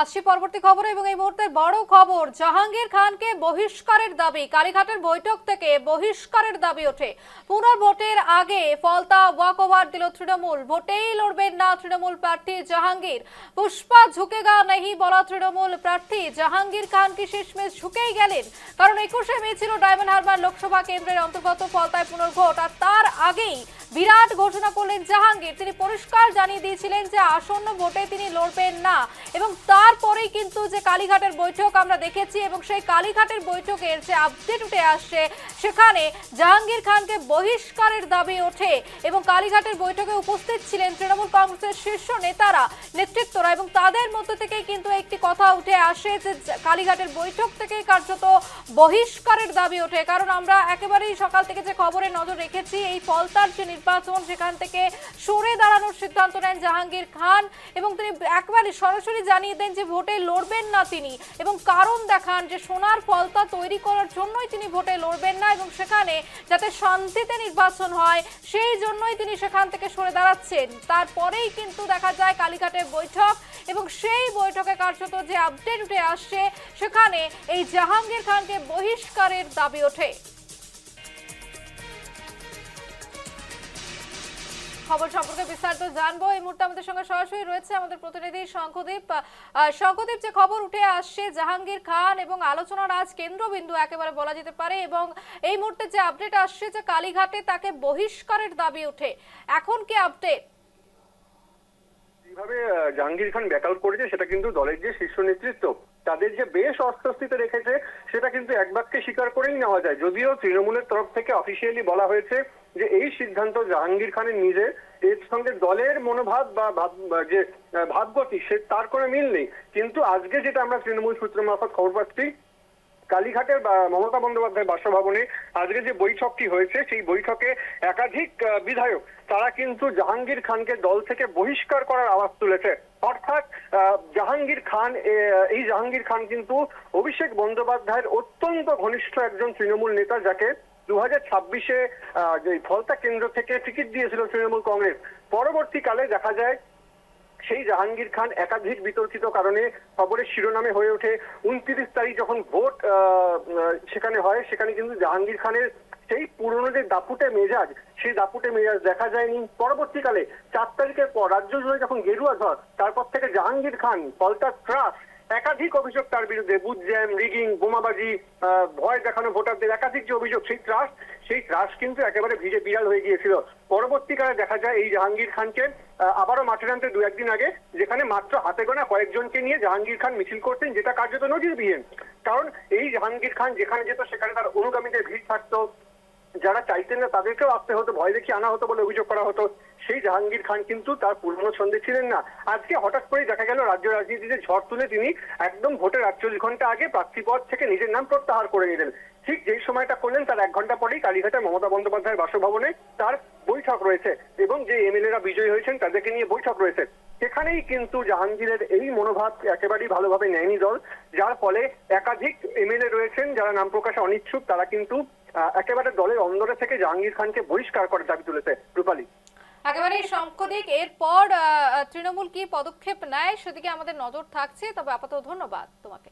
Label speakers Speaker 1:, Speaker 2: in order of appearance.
Speaker 1: আসছি পরবর্তী খবরে এবং এই মুহূর্তের বড় খবর, জাহাঙ্গীর খানকে বহিষ্কারের দাবি। কালীঘাটের বৈঠক থেকে বহিষ্কারের দাবি ওঠে। পুনর্ভোটের আগে ফলতা ওয়াকওভার দিল তৃণমূল। ভোটেই লড়বেন না তৃণমূল প্রার্থী জাহাঙ্গীর। পুষ্পা ঝুঁকেগা নেই বলা তৃণমূল প্রার্থী জাহাঙ্গীর খান কি শেষমেশ ঝুঁকেই গেলেন, কারণ 21শে মে ছিল ডায়মন্ড হারবার লোকসভা কেন্দ্রের অন্তর্গত ফলতায় পুনর্ভোট, আর তার আগেই বিরাট ঘোষণা করলেন জাহাঙ্গীর। তিনি পরিষ্কার জানিয়ে দিয়েছিলেন যে আসন্ন ভোটে তিনি লড়বেন না, এবং তারপরেই কিন্তু যে কালীঘাটের বৈঠক আমরা দেখেছি এবং সেই কালীঘাটের বৈঠকের যে আপডেট উঠে আসছে, সেখানে জাহাঙ্গীর খানকে বহিষ্কারের দাবি ওঠে এবং কালীঘাটের বৈঠকে উপস্থিত ছিলেন তৃণমূল কংগ্রেসের শীর্ষ নেতারা, নেতৃত্বরা, এবং তাদের মধ্য থেকে কিন্তু একটি কথা উঠে আসে যে কালীঘাটের বৈঠক থেকে কার্যত বহিষ্কারের দাবি ওঠে। কারণ আমরা একেবারেই সকাল থেকে যে খবরে নজর রেখেছি, এই ফলতার যে নির্বাচন সেখান থেকে সরে দাঁড়ানোর সিদ্ধান্ত নেন জাহাঙ্গীর খান এবং তিনি একেবারে সরাসরি জানিয়ে দেন যে ভোটে লড়বেন না তিনি, এবং কারণ দেখান যে সোনার ফলতা তৈরি করার জন্যই তিনি ভোটে লড়বেন না এবং সেখানে যাতে শান্তিতে নির্বাচন হয় সেই জন্যই তিনি সেখান থেকে সরে দাঁড়াচ্ছেন। তারপরেই কিন্তু দেখা যায় কালীঘাটের বৈঠক এবং সেই বৈঠকে কার্যত যে আপডেট উঠে আসছে, সেখানে এই জাহাঙ্গীর খানকে বহিষ্কারের দাবি ওঠে। খবর সম্পর্কে বিস্তারিত জানবো। এই মুহূর্তে আমাদের সঙ্গে সরাসরি রয়েছে আমাদের প্রতিনিধি শঙ্খদীপ। শঙ্খদীপ, যে খবর উঠে আসছে জাহাঙ্গীর খান এবং আলোচনার আজ কেন্দ্রবিন্দু একেবারে বলা যেতে পারে, এবং এই মুহূর্তে যে আপডেট আসছে যে কালীঘাটে তাকে বহিষ্কারের দাবি ওঠে, এখন কি আপডেট?
Speaker 2: কিভাবে জাহাঙ্গীর খান ব্যাকআউট করেছে সেটা কিন্তু দলের যে শীর্ষ নেতৃত্ব তাদের যে বেশ অস্বস্তিতে রেখেছে সেটা কিন্তু এক বাক্যে স্বীকার করেই নেওয়া যায়। যদিও তৃণমূলের তরফ থেকে অফিসিয়ালি বলা হয়েছে যে এই সিদ্ধান্ত জাহাঙ্গীর খানের নিজের, এর সঙ্গে দলের মনোভাব বা যে ভাবগতি সে তার কোনো মিল নেই। কিন্তু আজকে যেটা আমরা তৃণমূল সূত্র মারফত খবর পাচ্ছি, কালীঘাটের মমতা বন্দ্যোপাধ্যায় বাসভবনে আজকে যে বৈঠকটি হয়েছে সেই বৈঠকে একাধিক বিধায়ক তারা কিন্তু জাহাঙ্গীর খানকে দল থেকে বহিষ্কার করার আওয়াজ তুলেছে। অর্থাৎ জাহাঙ্গীর খান, এই জাহাঙ্গীর খান কিন্তু অভিষেক বন্দ্যোপাধ্যায়ের অত্যন্ত ঘনিষ্ঠ একজন তৃণমূল নেতা, যাকে 2026-এ যে ফলতা কেন্দ্র থেকে টিকিট দিয়েছিল তৃণমূল কংগ্রেস। পরবর্তীকালে দেখা যায় সেই জাহাঙ্গীর খান একাধিক বিতর্কিত কারণে খবরের শিরোনামে হয়ে ওঠে। 29 তারিখ যখন ভোট সেখানে হয়, সেখানে কিন্তু জাহাঙ্গীর খানের সেই পুরনো যে দাপুটে মেজাজ, সেই দাপুটে মেজাজ দেখা যায়নি। পরবর্তীকালে 4 তারিখের পর রাজ্য জুড়ে যখন গেরুয়া ঝড়, তারপর থেকে জাহাঙ্গীর খান ফলতা ট্রাস্ট, একাধিক অভিযোগ তার বিরুদ্ধে, বুথ জ্যাম, রিগিং, বোমাবাজি, ভয় দেখানো ভোটারদের, একাধিক যে অভিযোগ, সেই ট্রাস্ট কিন্তু একেবারে ভিজে বিড়াল হয়ে গিয়েছিল। পরবর্তীকালে দেখা যায় এই জাহাঙ্গীর খানকে আবারও মাঠে নামতে 2-1 দিন আগে, যেখানে মাত্র হাতে গোনা কয়েকজনকে নিয়ে জাহাঙ্গীর খান মিছিল করতেন, যেটা কার্যত নজিরবিহীন। কারণ এই জাহাঙ্গীর খান যেখানে যেত সেখানে তার অনুগামীদের ভিড় থাকতো, যারা চাইতেন না তাদেরকেও আসতে হতো, ভয় দেখিয়ে আনা হতো বলে অভিযোগ করা হতো। সেই জাহাঙ্গীর খান কিন্তু তার পুরনো ছন্দে ছিলেন না। আজকে হঠাৎ করেই দেখা গেল রাজ্য রাজনীতিতে ঝড় তুলে তিনি একদম ভোটের 48 ঘন্টা আগে প্রার্থী পদ থেকে নিজের নাম প্রত্যাহার করে নিলেন। ঠিক যেই সময়টা করলেন তার 1 ঘন্টা পরেই কালীঘাটে মমতা বন্দ্যোপাধ্যায়ের বাসভবনে তার বৈঠক রয়েছে এবং যে এমএলএরা বিজয়ী হয়েছেন তাদেরকে নিয়ে বৈঠক রয়েছে। সেখানেই কিন্তু জাহাঙ্গীরের এই মনোভাব একেবারেই ভালোভাবে নেয়নি দল, যার ফলে একাধিক এমএলএ রয়েছেন যারা নাম প্রকাশে অনিচ্ছুক, তারা কিন্তু একেবারে দলের অন্দরে থেকে জাহাঙ্গীর খানকে বহিষ্কার করার দাবি তুলেছে। রূপালী,
Speaker 1: একেবারেই শঙ্খদীপ, এরপর তৃণমূল কি পদক্ষেপ নেয় সেদিকে আমাদের নজর থাকছে। তবে আপাতত ধন্যবাদ তোমাকে।